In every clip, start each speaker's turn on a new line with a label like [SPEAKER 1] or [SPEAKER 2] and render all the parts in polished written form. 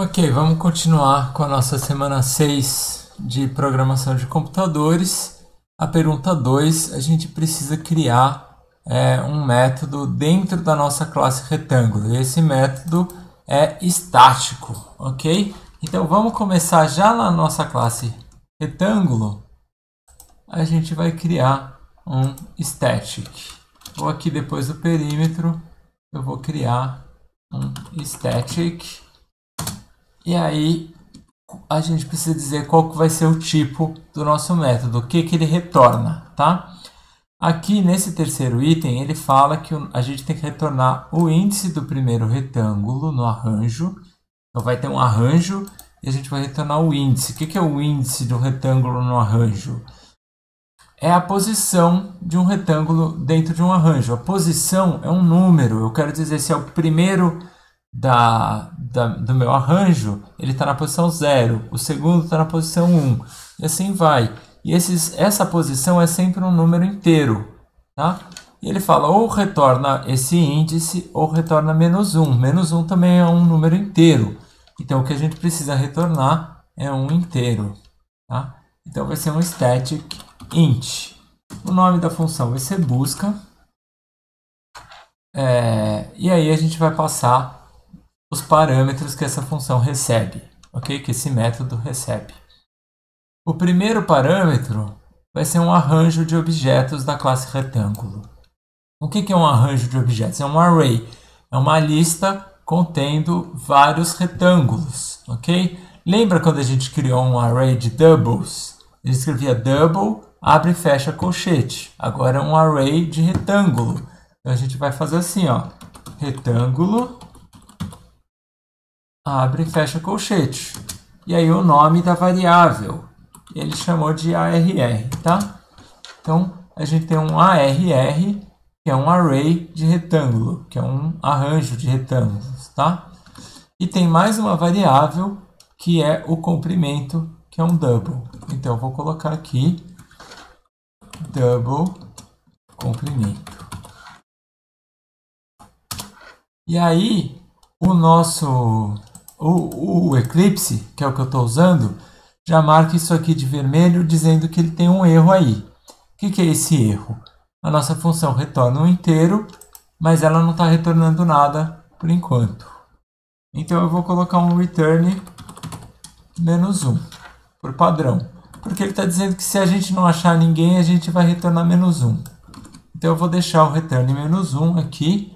[SPEAKER 1] Ok, vamos continuar com a nossa semana 6 de programação de computadores. A pergunta 2, a gente precisa criar um método dentro da nossa classe retângulo. E esse método é estático, ok? Então vamos começar já na nossa classe retângulo. A gente vai criar um static. Ou aqui depois do perímetro, eu vou criar um static. E aí a gente precisa dizer qual que vai ser o tipo do nosso método, o que ele retorna, tá? Aqui nesse terceiro item ele fala que a gente tem que retornar o índice do primeiro retângulo no arranjo. Então vai ter um arranjo e a gente vai retornar o índice. O que é o índice do retângulo no arranjo? É a posição de um retângulo dentro de um arranjo. A posição é um número, eu quero dizer se é o primeiro do meu arranjo, ele está na posição 0, o segundo está na posição 1, e assim vai. E essa posição é sempre um número inteiro, tá? E ele fala ou retorna esse índice ou retorna menos 1. Menos 1 também é um número inteiro. Então o que a gente precisa retornar é um inteiro, tá? Então vai ser um static int. O nome da função vai ser busca. E aí a gente vai passar os parâmetros que essa função recebe, ok? Que esse método recebe. O primeiro parâmetro vai ser um arranjo de objetos da classe retângulo. O que é um arranjo de objetos? É um array, é uma lista contendo vários retângulos, ok? Lembra quando a gente criou um array de doubles? A gente escrevia double, abre e fecha colchete. Agora é um array de retângulo. Então a gente vai fazer assim, ó, retângulo, abre e fecha colchete. E aí o nome da variável, ele chamou de ARR, tá? Então a gente tem um ARR, que é um array de retângulo, que é um arranjo de retângulos, tá? E tem mais uma variável, que é o comprimento, que é um double. Então eu vou colocar aqui double comprimento. E aí o nosso o Eclipse, que é o que eu estou usando, já marca isso aqui de vermelho, dizendo que ele tem um erro aí. O que é esse erro? A nossa função retorna um inteiro, mas ela não está retornando nada por enquanto. Então eu vou colocar um return menos 1, por padrão. Porque ele está dizendo que se a gente não achar ninguém, a gente vai retornar menos 1. Então eu vou deixar o return menos 1 aqui.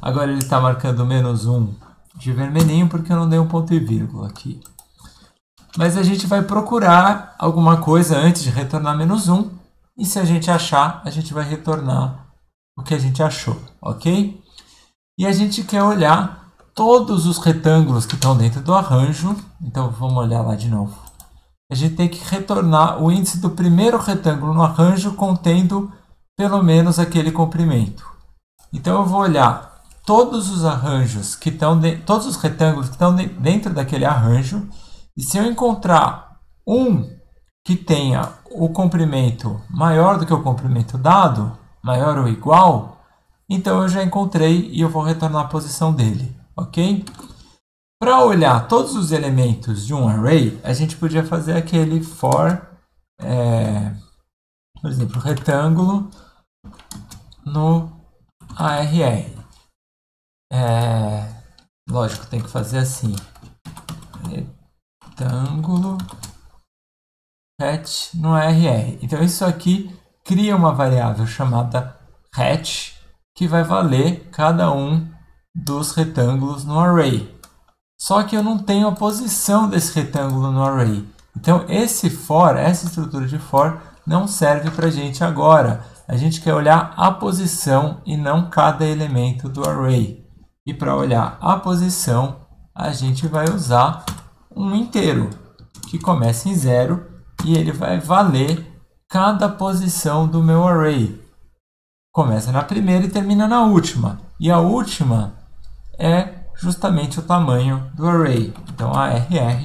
[SPEAKER 1] Agora ele está marcando menos 1 de vermelhinho, porque eu não dei um ponto e vírgula aqui. Mas a gente vai procurar alguma coisa antes de retornar menos 1. E se a gente achar, a gente vai retornar o que a gente achou, ok? E a gente quer olhar todos os retângulos que estão dentro do arranjo. Então vamos olhar lá de novo. A gente tem que retornar o índice do primeiro retângulo no arranjo contendo pelo menos aquele comprimento. Então eu vou olhar todos os arranjos que estão todos os retângulos que estão dentro daquele arranjo, e se eu encontrar um que tenha o comprimento maior do que o comprimento dado, maior ou igual, então eu já encontrei e eu vou retornar a posição dele, ok? Para olhar todos os elementos de um array, a gente podia fazer aquele for, por exemplo, retângulo no ARR. Lógico, tem que fazer assim, retângulo hat no ARR. Então isso aqui cria uma variável chamada hat, que vai valer cada um dos retângulos no array. Só que eu não tenho a posição desse retângulo no array. Então esse for, essa estrutura de for, não serve para a gente agora. A gente quer olhar a posição e não cada elemento do array. E para olhar a posição, a gente vai usar um inteiro, que começa em 0 e ele vai valer cada posição do meu array. Começa na primeira e termina na última. E a última é justamente o tamanho do array. Então, arr.length.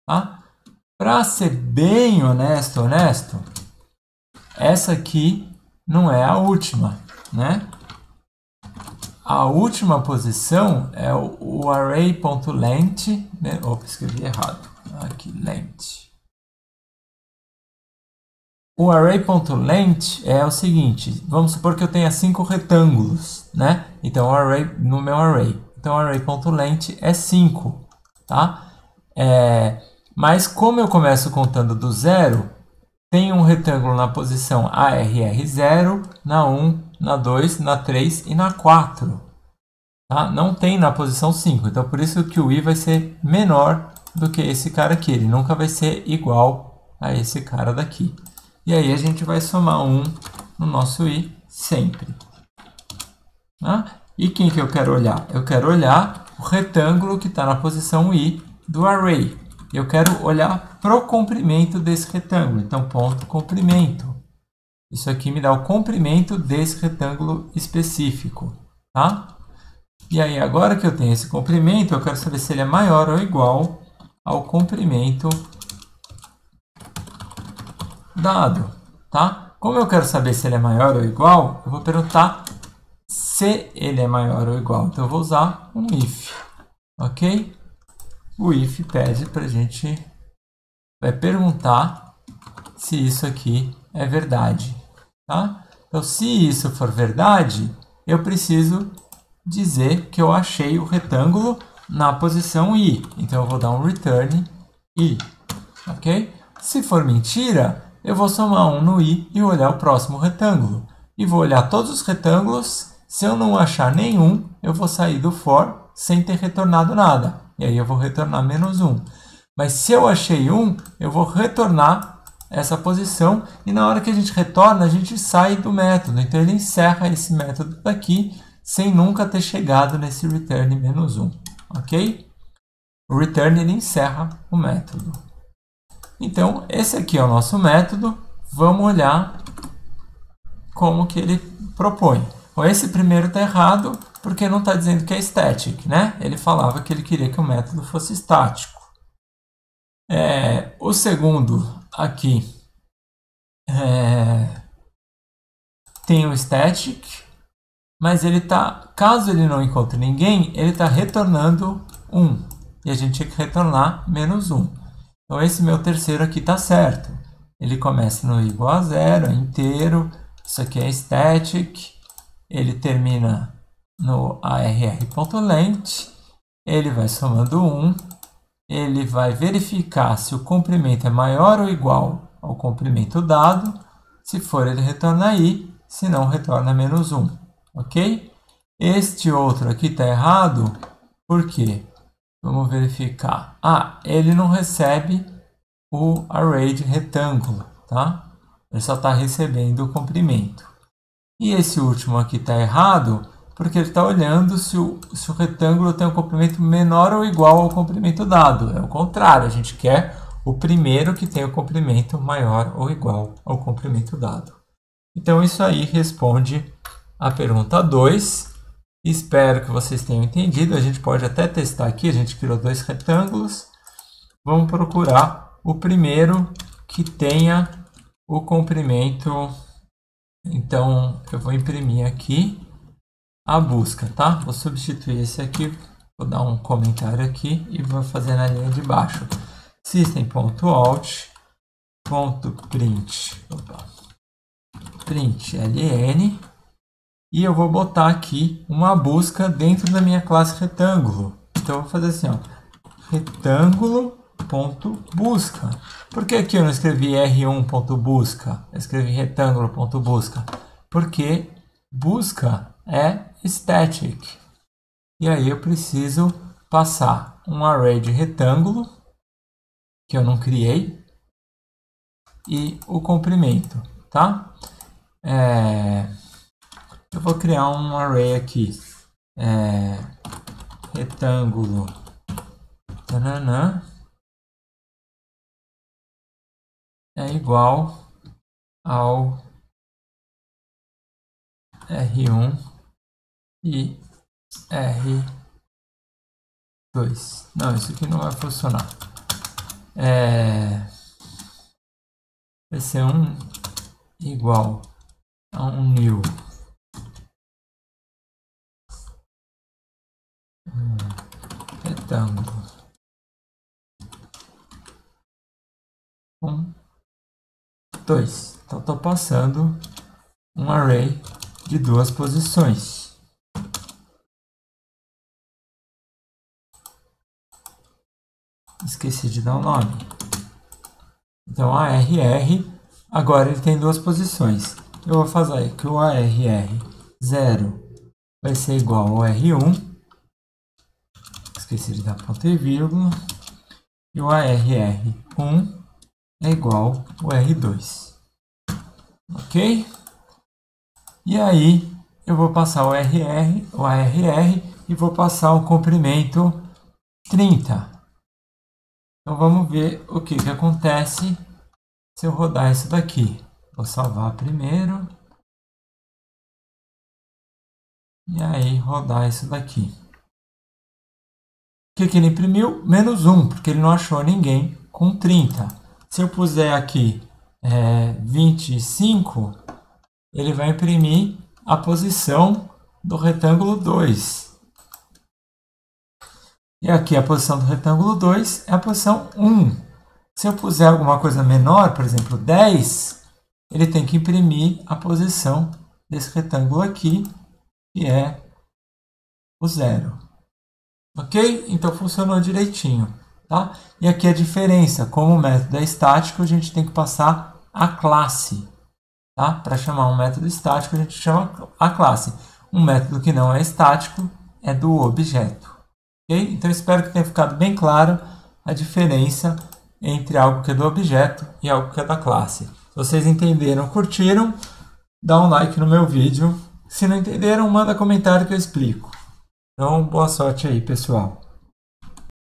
[SPEAKER 1] Tá? Para ser bem honesto, essa aqui não é a última, né? a última posição é o array.length, né? Opa, escrevi errado. Aqui, length. O array.length é o seguinte, vamos supor que eu tenha 5 retângulos, né? Então, o array, no meu array. Então, o array.length é 5, tá? Mas como eu começo contando do zero, tem um retângulo na posição ARR0, na 1, na 2, na 3 e na 4. Tá? Não tem na posição 5, então por isso que o i vai ser menor do que esse cara aqui. Ele nunca vai ser igual a esse cara daqui. E aí a gente vai somar 1 no nosso i sempre. Tá? E quem que eu quero olhar? Eu quero olhar o retângulo que está na posição i do array. Eu quero olhar para o comprimento desse retângulo. Então, ponto comprimento. Isso aqui me dá o comprimento desse retângulo específico. Tá? E aí, agora que eu tenho esse comprimento, eu quero saber se ele é maior ou igual ao comprimento dado. Tá? Como eu quero saber se ele é maior ou igual, eu vou perguntar se ele é maior ou igual. Então, eu vou usar um if. Ok? O if pede para a gente... vai perguntar se isso aqui é verdade. Tá? Então, se isso for verdade, eu preciso dizer que eu achei o retângulo na posição i. Então, eu vou dar um return i. Ok? Se for mentira, eu vou somar 1 no i e olhar o próximo retângulo. E vou olhar todos os retângulos. Se eu não achar nenhum, eu vou sair do for sem ter retornado nada. E aí eu vou retornar menos 1. Mas se eu achei 1, eu vou retornar essa posição. E na hora que a gente retorna, a gente sai do método. Então ele encerra esse método daqui sem nunca ter chegado nesse return menos 1. Ok? O return ele encerra o método. Então esse aqui é o nosso método. Vamos olhar como que ele propõe. Bom, esse primeiro está errado porque não está dizendo que é static, né? Ele falava que ele queria que o método fosse estático. O segundo aqui tem o static, mas ele tá, caso ele não encontre ninguém, ele está retornando 1. E a gente tinha que retornar menos 1. Então esse meu terceiro aqui está certo. Ele começa no igual a 0, é inteiro. Isso aqui é static. Ele termina no arr.length. Ele vai somando 1. Ele vai verificar se o comprimento é maior ou igual ao comprimento dado. Se for, ele retorna i. Se não, retorna menos 1. Ok? Este outro aqui está errado. Por quê? Vamos verificar. Ele não recebe o array de retângulo. Tá? Ele só está recebendo o comprimento. E esse último aqui está errado porque ele está olhando se o retângulo tem um comprimento menor ou igual ao comprimento dado. É o contrário, a gente quer o primeiro que tem o comprimento maior ou igual ao comprimento dado. Então, isso aí responde a pergunta 2. Espero que vocês tenham entendido. A gente pode até testar aqui. A gente criou 2 retângulos. Vamos procurar o primeiro que tenha o comprimento. Então, eu vou imprimir aqui a busca, tá? Vou substituir esse aqui, vou dar um comentário aqui e vou fazer na linha de baixo. System.out.print ln e eu vou botar aqui uma busca dentro da minha classe retângulo. Então, eu vou fazer assim, ó, retângulo.busca. Por que aqui eu não escrevi r1.busca? Eu escrevi retângulo.busca. Porque busca é static. E aí eu preciso passar um array de retângulo, que eu não criei, e o comprimento, tá? Eu vou criar um array aqui. Retângulo. Tananã, é igual ao R1 e R2. Não, isso aqui não vai funcionar. Vai ser um igual a um new retângulo. 1, 2. Então, estou passando um array de 2 posições. Esqueci de dar um nome. Então, ARR, agora ele tem 2 posições. Eu vou fazer que o ARR0 vai ser igual ao R1. Esqueci de dar ponto e vírgula. E o ARR1 é igual ao R2. Ok? E aí, eu vou passar o ARR e vou passar o comprimento 30. Então, vamos ver o que acontece se eu rodar isso daqui. Vou salvar primeiro. E aí, rodar isso daqui. O que ele imprimiu? -1, porque ele não achou ninguém com 30. Se eu puser aqui 25, ele vai imprimir a posição do retângulo 2. E aqui a posição do retângulo 2 é a posição 1. Se eu puser alguma coisa menor, por exemplo, 10, ele tem que imprimir a posição desse retângulo aqui, que é o 0. Ok? Então funcionou direitinho. Tá? E aqui a diferença, como o método é estático, a gente tem que passar a classe. Tá? Para chamar um método estático, a gente chama a classe. Um método que não é estático é do objeto. Okay? Então, espero que tenha ficado bem claro a diferença entre algo que é do objeto e algo que é da classe. Se vocês entenderam, curtiram, dá um like no meu vídeo. Se não entenderam, manda comentário que eu explico. Então, boa sorte aí, pessoal.